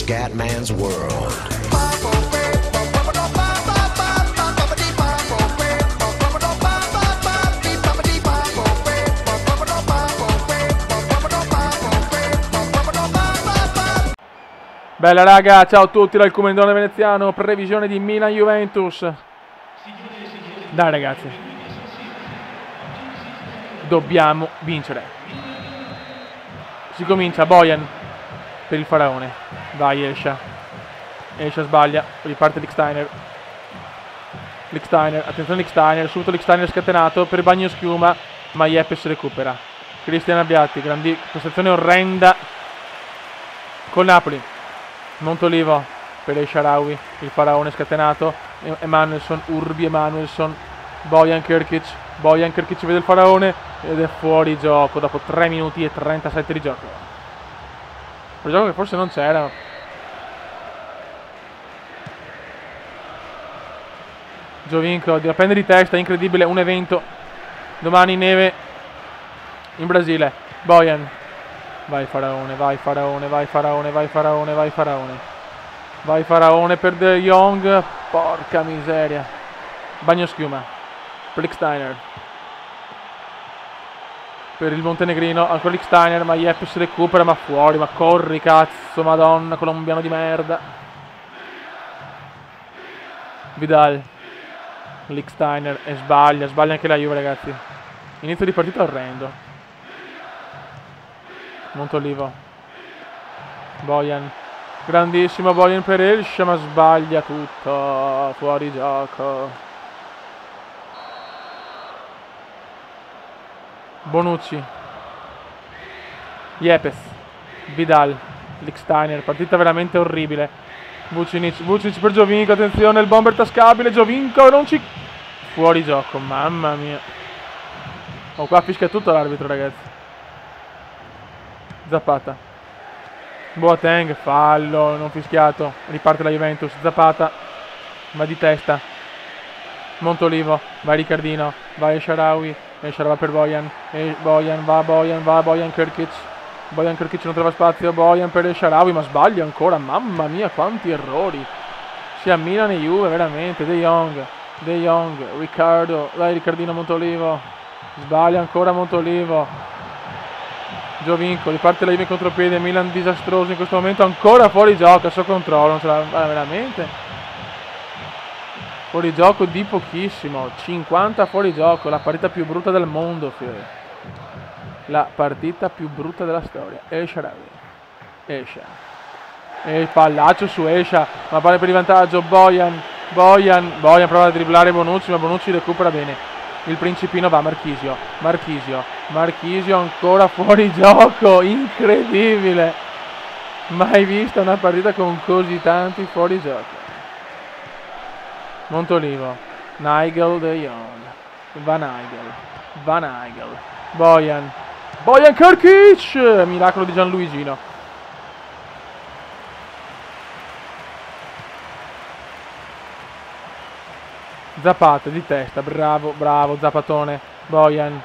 Scatman's world. Bella raga, ciao a tutti dal Comendone Veneziano, previsione di Milan-Juventus. Dai ragazzi, dobbiamo vincere. Si comincia, Bojan per il faraone. Vai Escia. Escia sbaglia, riparte Lichtsteiner. Lichtsteiner, attenzione Lichtsteiner, subito Lichtsteiner scatenato per Bagnoschiuma, ma Yepes recupera. Cristian Abbiati, grandi prestazione orrenda col Napoli. Montolivo per El Shaarawy, il faraone scatenato. Emanuelson, Urbi Emanuelson, Bojan Krkić vede il faraone ed è fuori gioco dopo 3 minuti e 37 di gioco. Un gioco che forse non c'era. Giovinco la prende di testa, incredibile, un evento domani neve in Brasile. Bojan, vai faraone, vai faraone, vai faraone, vai faraone, vai faraone. Vai faraone per De Jong, porca miseria. Bagnoschiuma, Lichtsteiner. Per il montenegrino, ancora Lichtsteiner, ma Yepes recupera, ma fuori, ma corri cazzo, madonna, colombiano di merda. Vidal, Lichtsteiner e sbaglia anche la Juve ragazzi. Inizio di partita orrendo. Montolivo, Bojan, grandissimo Bojan per Elsha, ma sbaglia tutto, fuori gioco. Bonucci, Yepes, Vidal, Lichtsteiner, partita veramente orribile. Vucinic per Giovinco, attenzione il bomber tascabile, Giovinco non ci... Fuori gioco, mamma mia. Oh, qua fischia tutto l'arbitro ragazzi. Zapata, Boateng, fallo, non fischiato, riparte la Juventus. Zapata, va di testa. Montolivo, vai Riccardino, vai El Shaarawy va per Bojan, Bojan Krkić. Bojan Krkić non trova spazio, Bojan per El Shaarawy, ma sbaglia ancora, mamma mia quanti errori. Sia Milan e Juve veramente. De Jong, Riccardo, vai Riccardino, Montolivo, sbaglia ancora Montolivo. Giovinco, riparte la Juve in contropiede, Milan disastroso in questo momento, ancora fuori gioco, a suo controllo, non ce l'ha veramente. Fuori gioco di pochissimo, 50 fuori gioco, la partita più brutta del mondo, fiore. La partita più brutta della storia. El Shaarawy, Escia. E il pallaccio su Escia, ma vale per il vantaggio, Bojan prova a dribblare Bonucci, ma Bonucci recupera bene. Il principino va, Marchisio ancora fuori gioco, incredibile. Mai vista una partita con così tanti fuori gioco. Montolivo, Nigel De Jong, Van Nigel, Bojan Krkić, miracolo di Gianluigino. Zapata di testa, bravo Zapatone. Bojan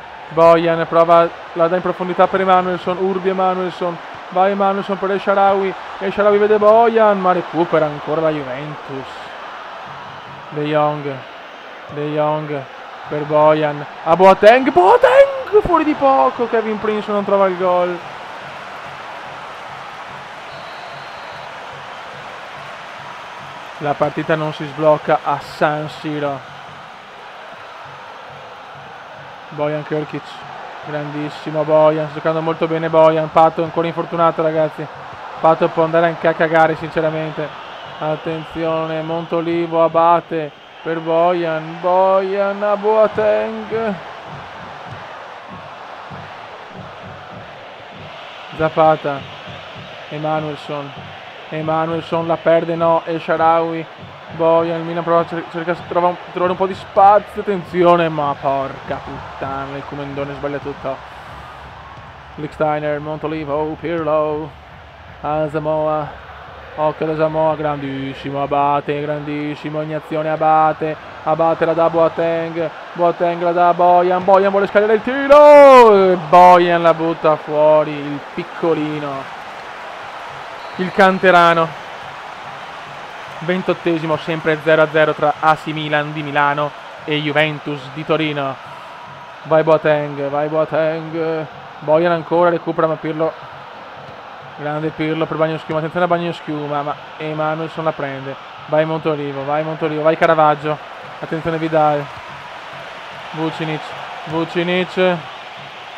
prova, la dà in profondità per Emanuelson, Urbi Emanuelson, vai Emanuelson per El Shaarawy vede Bojan, ma recupera ancora la Juventus. De Jong per Bojan, a Boateng, fuori di poco, Kevin Prince non trova il gol. La partita non si sblocca a San Siro. Bojan Krkić, grandissimo Bojan, sta giocando molto bene Bojan. Pato ancora infortunato ragazzi, Pato può andare anche a cagare sinceramente. Attenzione, Montolivo, Abate per Bojan a Boateng. Zapata, Emanuelson la perde, no, El Shaarawy, Bojan, il Milan prova a trovare un po' di spazio, attenzione, ma porca puttana, il Comendone sbaglia tutto. Lichtsteiner, Montolivo, Pirlo, Asamoah, occhio da Asamoah, grandissimo Abate, grandissimo, iniezione Abate la dà Boateng la dà Bojan vuole scagliare il tiro, e Bojan la butta fuori, il piccolino, il canterano, 28esimo, sempre 0-0 tra AC Milan di Milano e Juventus di Torino. Vai Boateng. Bojan ancora, recupera ma Pirlo. Grande Pirlo per Bagnoschiuma, attenzione a Bagnoschiuma, ma Emanuelson la prende. Vai Montolivo, vai Caravaggio. Attenzione Vidal. Vucinic.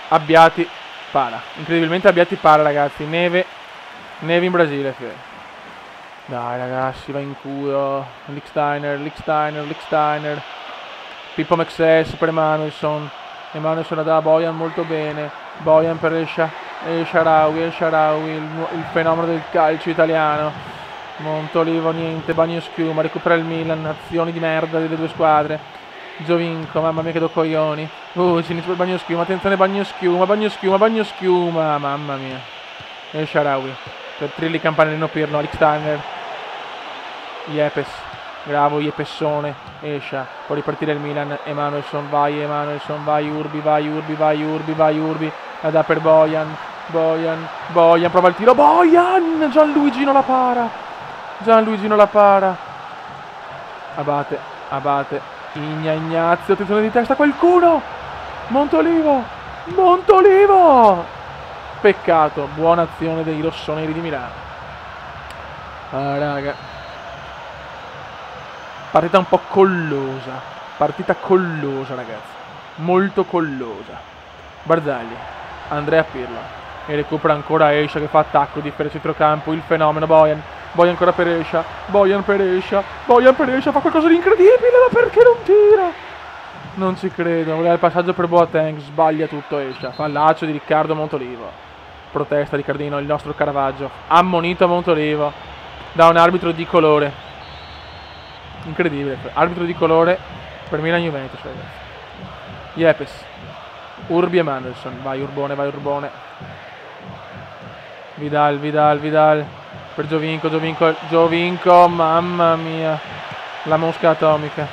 Abbiati para. Incredibilmente Abbiati para, ragazzi. Neve in Brasile. Dai ragazzi, va in culo. Lichtsteiner. Pippo Mexes per Emanuelson la dà a Bojan molto bene. Bojan per El Shaarawy, il fenomeno del calcio italiano. Montolivo niente, Bagnoschiuma, recupera il Milan, azioni di merda delle due squadre. Giovinco, mamma mia che do coglioni. Vucinic per Bagnoschiuma, attenzione Bagnoschiuma, mamma mia. El Shaarawy per Trilli, Campanellino, Pirlo, Lichtsteiner. Yepes, bravo Yepessone, esce, può ripartire il Milan. Emanuelson, vai Urbi, la dà per Bojan, prova il tiro, Bojan, Gianluigino la para. Abate, Ignazio, attenzione di testa, qualcuno, Montolivo, peccato, buona azione dei rossoneri di Milano. Raga, partita un po' collosa, ragazzi, molto collosa. Barzagli, Andrea Pirlo, e recupera ancora Escia che fa attacco di centrocampo, il fenomeno Bojan ancora per Escia, Bojan per Escia, fa qualcosa di incredibile, ma perché non tira? Non ci credo, voleva il passaggio per Boateng, sbaglia tutto Escia, fallaccio di Riccardo Montolivo, protesta di Cardino, il nostro Caravaggio, ammonito Montolivo da un arbitro di colore, incredibile, arbitro di colore per Milan Juventus, ragazzi. Yepes, Urbi e Emanuelson, vai Urbone. Vidal per Giovinco, mamma mia, la mosca atomica.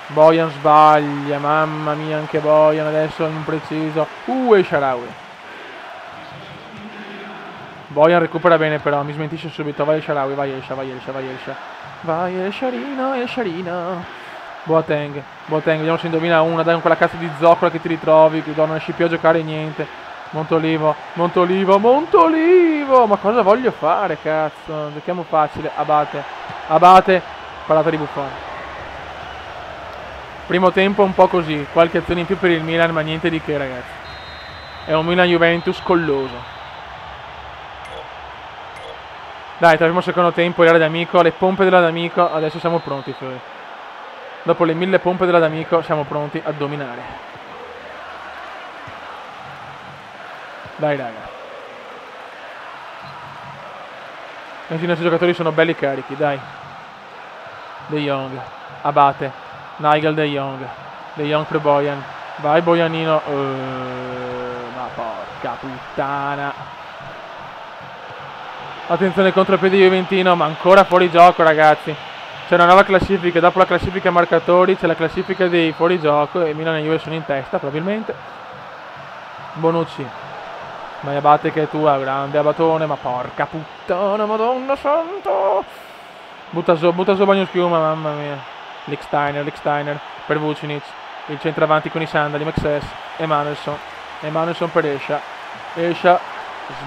Bojan sbaglia, mamma mia, anche Bojan adesso è impreciso. El Shaarawy. Bojan recupera bene però, mi smentisce subito, vai El Shaarawy, vai El Sciarino. Boateng, vediamo se indovina una, dai con quella cazzo di zoccola che ti ritrovi, che non esci più a giocare niente. Montolivo, ma cosa voglio fare, cazzo, giochiamo facile. Abate, parata di Buffon. Primo tempo un po' così, qualche azione in più per il Milan, ma niente di che, ragazzi. È un Milan-Juventus colloso. Dai, torniamo al secondo tempo, l'area d'amico, le pompe della d'amico, adesso siamo pronti, fiori. Dopo le 1000 pompe della d'amico siamo pronti a dominare. Dai raga. I nostri giocatori sono belli carichi, dai. De Jong, Abate, Nigel De Jong per Bojan. Vai Bojanino. Ma porca puttana. Attenzione contropiede juventino, ma ancora fuori gioco, ragazzi. C'è una nuova classifica, dopo la classifica marcatori c'è la classifica dei fuorigioco e Milan e Juve sono in testa probabilmente. Bonucci. Vai Abate che è tua, grande Abatone, ma porca puttana, madonna santa. Butta su Bagnoschiuma, mamma mia. Lichtsteiner per Vucinic, il centravanti con i sandali, Mexes, Emanuelson per Escia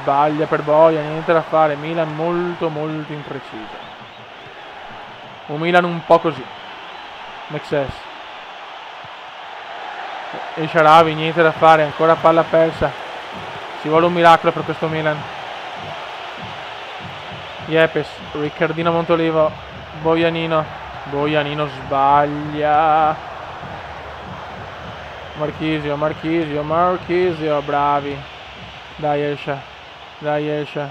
sbaglia per Bojan, niente da fare, Milan molto impreciso. Un Milan un po' così. Mexes e Shaarawy, niente da fare, ancora palla persa. Ci vuole un miracolo per questo Milan. Yepes, Riccardino Montolivo, Bojanino sbaglia. Marchisio, bravi. Dai Escia.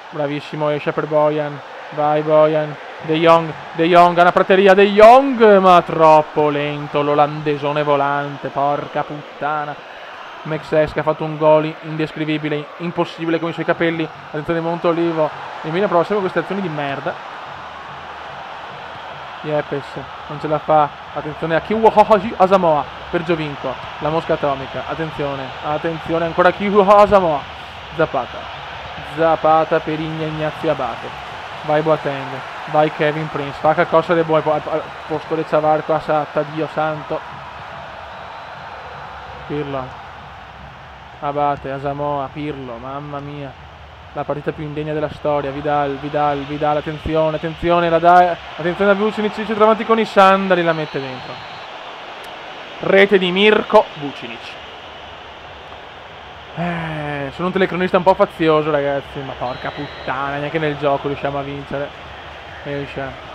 Bravissimo Escia per Bojan. Vai Bojan. De Jong, una prateria, De Jong, ma troppo lento, l'olandesone volante, porca puttana. Mexes che ha fatto un gol indescrivibile, impossibile con i suoi capelli. Attenzione Montolivo. Il Milan prova sempre queste azioni di merda. Yepes non ce la fa. Attenzione a Kiwior Asamoah per Giovinco, la mosca atomica. Attenzione ancora Kiwior Asamoah. Zapata per Ignazio Abate. Vai Boateng, vai Kevin Prince, fa qualcosa di buono al posto di Zavarco a Satta, Dio santo. Pirlo, Abate, Asamoah, Pirlo, mamma mia. La partita più indegna della storia. Vidal, attenzione, la dai, attenzione a Vucinic, si trova avanti con i sandali, la mette dentro. Rete di Mirko Vucinic. Sono un telecronista un po' fazioso, ragazzi, ma porca puttana, neanche nel gioco riusciamo a vincere. Esce.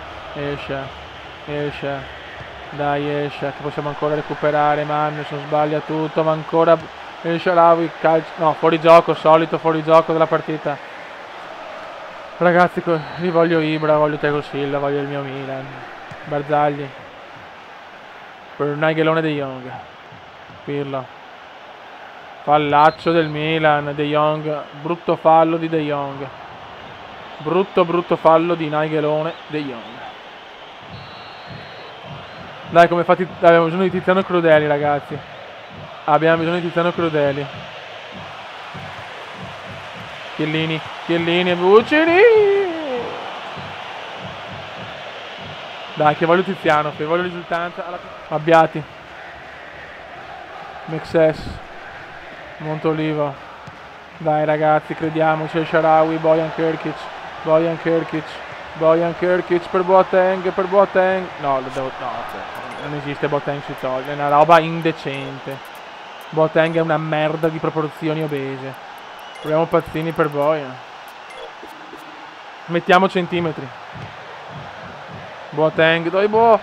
Dai, esce, che possiamo ancora recuperare. Magnusson sbaglia tutto, ma ancora El Shaarawy, calcio, no, fuori gioco, solito fuori gioco della partita. Ragazzi, io voglio Ibra, voglio Thiago Silva, voglio il mio Milan. Barzagli per Nainggolan De Jong. Pirlo, fallaccio del Milan, De Jong, brutto fallo di De Jong, brutto fallo di Nainggolan De Jong. Dai, come fatti, abbiamo bisogno di Tiziano Crudeli, ragazzi. Abbiamo bisogno di Tiziano Crudeli. Chiellini e Vucinic. Dai, che voglio Tiziano, che voglio risultanza. Abbiati, Mexes, Montolivo. Dai ragazzi, crediamoci. El Shaarawy, Bojan Krkić per Boateng. No, non esiste Boateng, si toglie, è una roba indecente. Boateng è una merda di proporzioni obese. Proviamo Pazzini per Bojan. Mettiamo centimetri. Boateng, dai boh.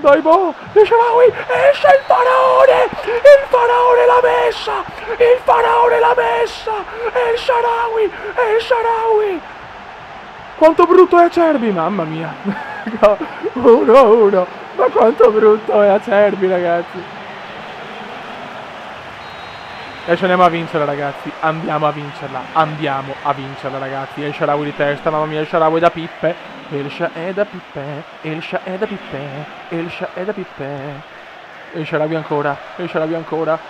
El Shaarawy, esce il faraone l'ha messa. El Shaarawy. Quanto brutto è Acerbi, mamma mia. 1-1, ma quanto brutto è Acerbi, ragazzi. E ce andiamo a vincere, ragazzi. Andiamo a vincerla, ragazzi. El Shaarawy di testa, mamma mia, El Shaarawy da pippe. El Shaarawy ancora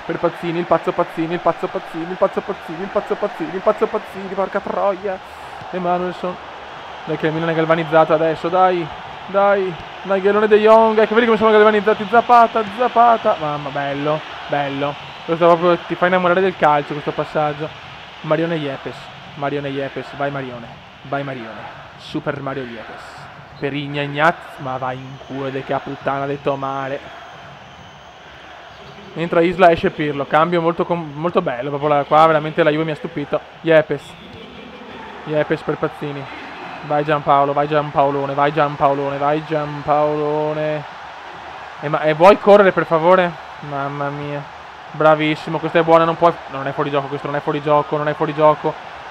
per Pazzini, il pazzo Pazzini, porca troia. Emanuelson. Dai che il Milan è galvanizzato adesso, dai, Nainggolan De Jong, ecco, vedi come sono galvanizzati. Zapata, mamma, bello, questo proprio ti fa innamorare del calcio, questo passaggio. Marione Yepes, vai Marione, Super Mario Yepes, per Ignaz, ma vai in culo de che puttana, detto male. Entra Isla, esce Pirlo, cambio molto bello, proprio qua veramente la Juve mi ha stupito. Yepes per Pazzini. Vai Giampaolone. E vuoi correre per favore? Mamma mia. Bravissimo, questa è buona, non è fuori gioco, questo non è fuori gioco.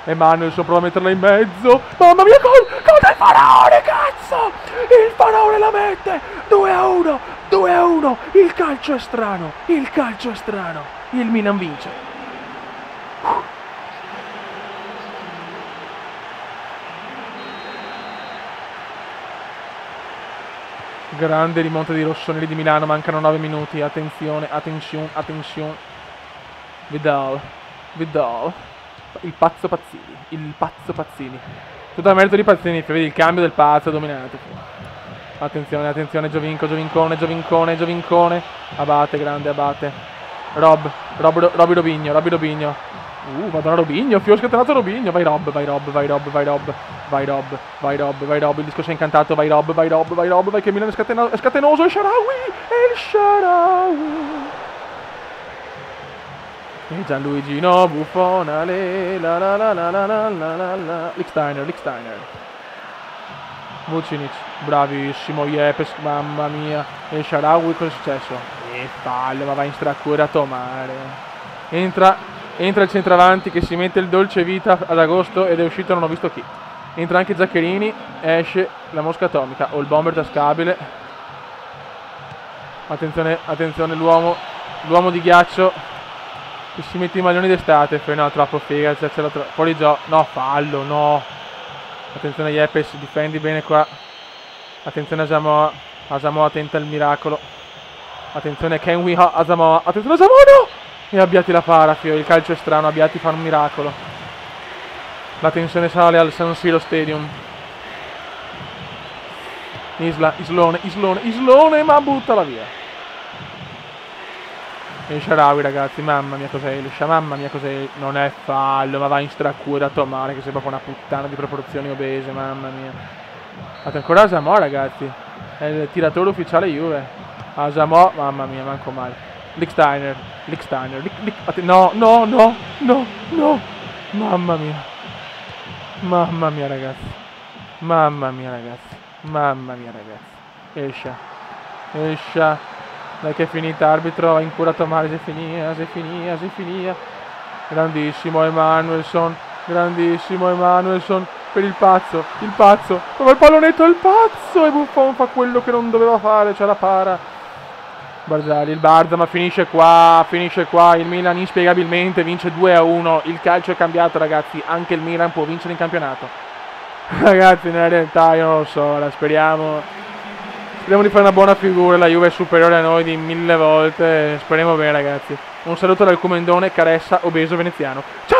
Emanuelson prova a metterla in mezzo. Mamma mia, gol del faraone, cazzo! Il faraone la mette. 2-1. Il calcio è strano. Il Milan vince. Grande rimonta di rossoneri di Milano, mancano 9 minuti, attenzione. Vidal, il pazzo Pazzini. Tutto a merito di Pazzini, vedi il cambio del pazzo dominato. Attenzione, Giovincone. Abate, grande Abate. Robby Robinho. Madonna Robinho, fio scatenato Robinho. Vai Rob. Il discorso è incantato. Vai Rob. Vai che Milan è scatenoso. El Shaarawy. E Gianluigino Buffon. Lichtsteiner. Vucinic, bravissimo. Yepes, mamma mia. El Shaarawy, cosa è successo? E fallo, ma va in stracure a tomare. Entra il centravanti che si mette il dolce vita ad agosto ed è uscito non ho visto chi. Entra anche Zaccherini, esce la mosca atomica o il bomber tascabile. Attenzione l'uomo di ghiaccio che si mette i maglioni d'estate. No, troppo figa, fuori gioco. No, fallo, no. Attenzione Yepes, difendi bene qua. Attenzione Asamoah tenta il miracolo. Attenzione Kenwiha, Asamoah. Attenzione Asamoah, no! E Abbiati la para, fio. Il calcio è strano, Abbiati fa un miracolo. La tensione sale al San Siro Stadium. Islone, ma buttala via. E Sharawi, ragazzi, mamma mia cos'è Elisha, mamma mia cos'è. Non è fallo, ma va in stracure a tomare, che sei proprio una puttana di proporzioni obese, mamma mia. Fate ancora Asamoah, ragazzi. È il tiratore ufficiale Juve. Asamoah, mamma mia, manco male. Lichtsteiner. No. Mamma mia, ragazzi. Mamma mia, ragazzi. Escia. Dai che è finita, arbitro, ha incurato male, si finia. Grandissimo Emanuelson per il pazzo, prova il pallonetto, il pazzo, e Buffon fa quello che non doveva fare, c'è la para. Barzagli, il Barza, ma finisce qua, il Milan inspiegabilmente vince 2-1, il calcio è cambiato, ragazzi, anche il Milan può vincere in campionato. Ragazzi, nella realtà io non lo so, speriamo di fare una buona figura, la Juve è superiore a noi di 1000 volte, speriamo bene, ragazzi. Un saluto dal Comendone Caressa, obeso veneziano. Ciao!